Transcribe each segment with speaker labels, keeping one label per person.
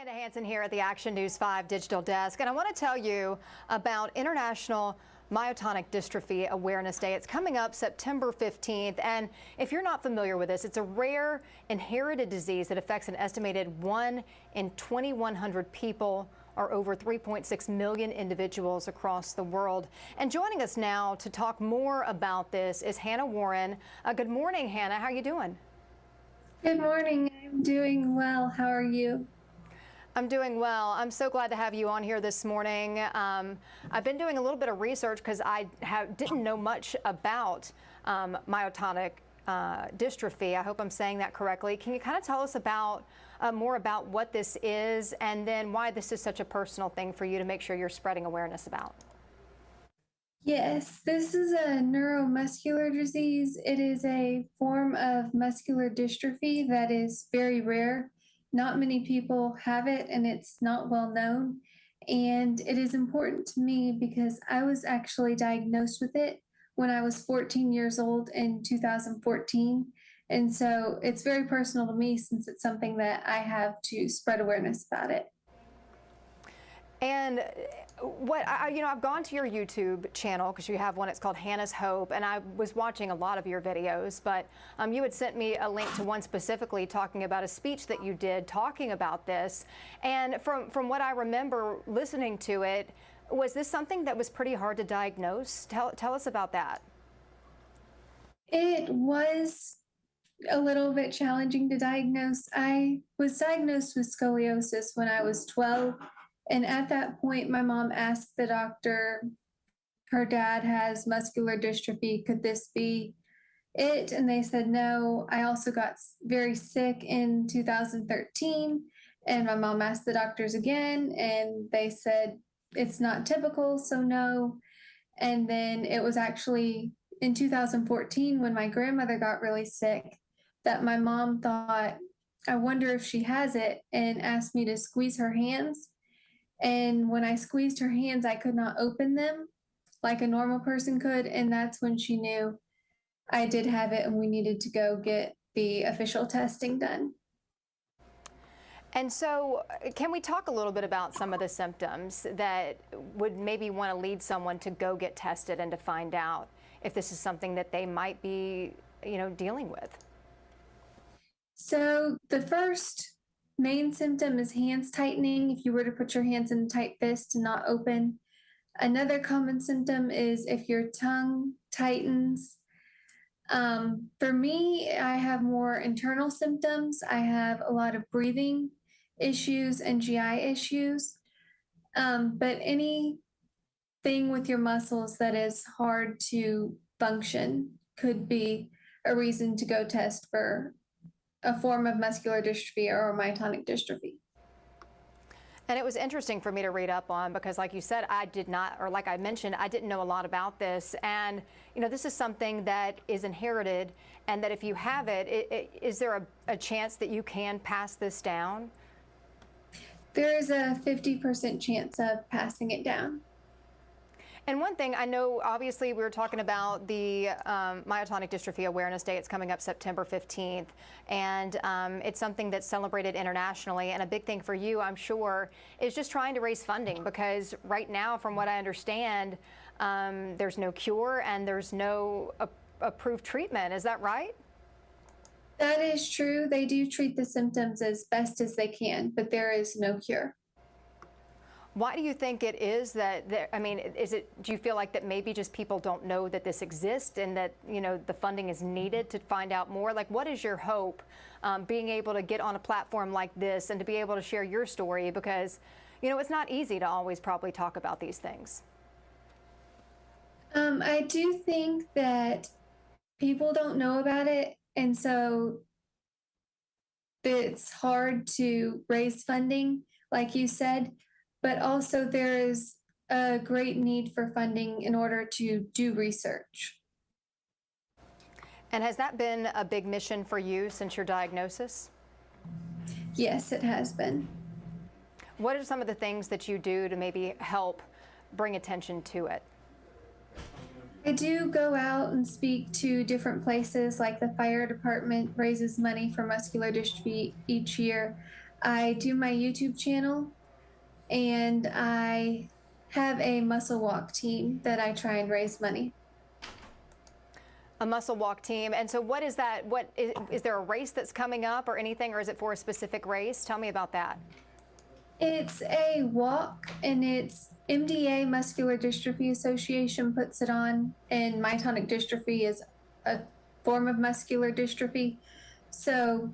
Speaker 1: Amanda Hansen here at the Action News 5 Digital Desk, and I want to tell you about International Myotonic Dystrophy Awareness Day. It's coming up September 15th, and if you're not familiar with this, it's a rare inherited disease that affects an estimated 1 in 2,100 people, or over 3.6 million individuals across the world. And joining us now to talk more about this is Hannah Warren. Good morning, Hannah. How are you doing?
Speaker 2: Good morning. I'm doing well. How are you?
Speaker 1: I'm doing well. I'm so glad to have you on here this morning. I've been doing a little bit of research because I didn't know much about myotonic dystrophy. I hope I'm saying that correctly. Can you kind of tell us about more about what this is and then why this is such a personal thing for you to make sure you're spreading awareness about?
Speaker 2: Yes, this is a neuromuscular disease. It is a form of muscular dystrophy that is very rare. Not many people have it, and it's not well known. And it is important to me because I was actually diagnosed with it when I was 14 years old in 2014. And so it's very personal to me since it's something that I have to spread awareness about it.
Speaker 1: And I've gone to your YouTube channel because you have one. It's called Hannah's Hope, and I was watching a lot of your videos. But you had sent me a link to one specifically talking about a speech that you did talking about this. And from what I remember listening to it, was this something that was pretty hard to diagnose? Tell us about that.
Speaker 2: It was a little bit challenging to diagnose. I was diagnosed with scoliosis when I was 12. And at that point, my mom asked the doctor, her dad has muscular dystrophy. Could this be it? And they said no. I also got very sick in 2013. And my mom asked the doctors again, and they said it's not typical, so no. And then it was actually in 2014 when my grandmother got really sick that my mom thought, I wonder if she has it, and asked me to squeeze her hands. And when I squeezed her hands, I could not open them like a normal person could. And that's when she knew I did have it and we needed to go get the official testing done.
Speaker 1: And so can we talk a little bit about some of the symptoms that would maybe want to lead someone to go get tested and to find out if this is something that they might be, dealing with?
Speaker 2: So the first main symptom is hands tightening. If you were to put your hands in a tight fist and not open. Another common symptom is if your tongue tightens. For me, I have more internal symptoms. I have a lot of breathing issues and GI issues. But anything with your muscles that is hard to function could be a reason to go test for a form of muscular dystrophy or myotonic dystrophy.
Speaker 1: And it was interesting for me to read up on because, like you said, I did not, or like I mentioned, I didn't know a lot about this. And, this is something that is inherited, and that if you have it, is there a chance that you can pass this down?
Speaker 2: There is a 50% chance of passing it down.
Speaker 1: And one thing I know, obviously, we were talking about the Myotonic Dystrophy Awareness Day. It's coming up September 15th, and it's something that's celebrated internationally. And a big thing for you, I'm sure, is just trying to raise funding because right now, from what I understand, there's no cure and there's no approved treatment. Is that right?
Speaker 2: That is true. They do treat the symptoms as best as they can, but there is no cure.
Speaker 1: Why do you think it is that do you feel like that maybe just people don't know that this exists and that, the funding is needed to find out more? Like, what is your hope being able to get on a platform like this and to be able to share your story? Because, it's not easy to always probably talk about these things.
Speaker 2: I do think that people don't know about it, and so it's hard to raise funding, like you said. But also there is a great need for funding in order to do research.
Speaker 1: And has that been a big mission for you since your diagnosis?
Speaker 2: Yes, it has been.
Speaker 1: What are some of the things that you do to maybe help bring attention to it?
Speaker 2: I do go out and speak to different places, like the fire department raises money for muscular dystrophy each year. I do my YouTube channel, and I have a muscle walk team that I try and raise money.
Speaker 1: A muscle walk team. And so what is that? What is there a race that's coming up or anything, or is it for a specific race? Tell me about that.
Speaker 2: It's a walk, and it's MDA Muscular Dystrophy Association puts it on, and myotonic dystrophy is a form of muscular dystrophy. So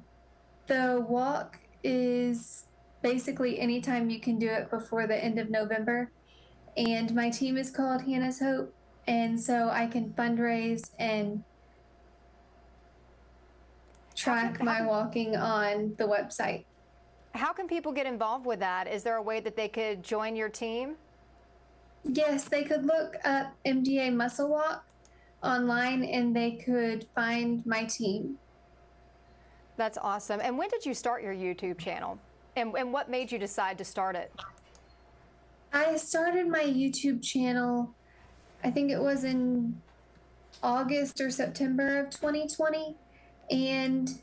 Speaker 2: the walk is basically anytime you can do it before the end of November. And my team is called Hannah's Hope. And so I can fundraise and track my walking on the website.
Speaker 1: How can people get involved with that? Is there a way that they could join your team?
Speaker 2: Yes, they could look up MDA Muscle Walk online and they could find my team.
Speaker 1: That's awesome. And when did you start your YouTube channel? And what made you decide to start it?
Speaker 2: I started my YouTube channel, I think it was in August or September of 2020, and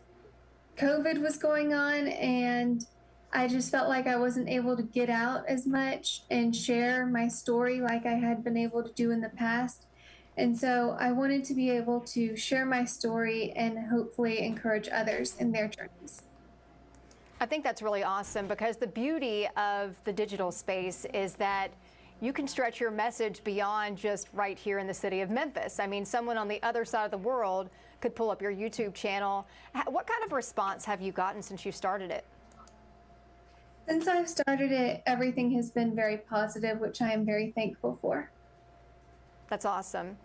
Speaker 2: COVID was going on, and I just felt like I wasn't able to get out as much and share my story like I had been able to do in the past. And so I wanted to be able to share my story and hopefully encourage others in their journeys.
Speaker 1: I think that's really awesome, because the beauty of the digital space is that you can stretch your message beyond just right here in the city of Memphis. I mean, someone on the other side of the world could pull up your YouTube channel. What kind of response have you gotten since you started it?
Speaker 2: Since I've started it, everything has been very positive, which I am very thankful for.
Speaker 1: That's awesome.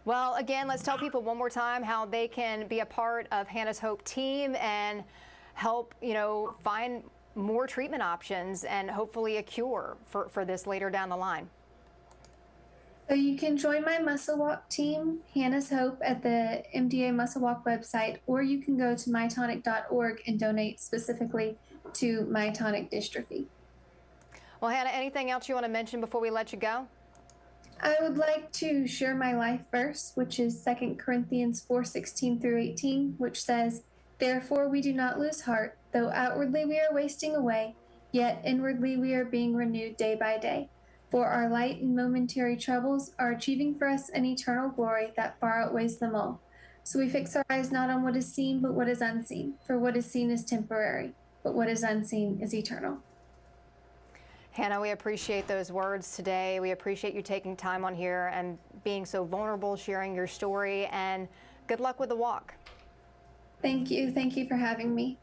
Speaker 1: Well, again, let's tell people one more time how they can be a part of Hannah's Hope team and help, find more treatment options and hopefully a cure for this later down the line.
Speaker 2: So you can join my Muscle Walk team, Hannah's Hope, at the MDA Muscle Walk website, or you can go to myotonic.org and donate specifically to myotonic dystrophy.
Speaker 1: Well, Hannah, anything else you want to mention before we let you go?
Speaker 2: I would like to share my life verse, which is 2 Corinthians 4:16 through 18, which says, "Therefore we do not lose heart, though outwardly we are wasting away, yet inwardly we are being renewed day by day. For our light and momentary troubles are achieving for us an eternal glory that far outweighs them all. So we fix our eyes not on what is seen, but what is unseen. For what is seen is temporary, but what is unseen is eternal."
Speaker 1: Hannah, we appreciate those words today. We appreciate you taking time on here and being so vulnerable, sharing your story, and good luck with the walk.
Speaker 2: Thank you. Thank you for having me.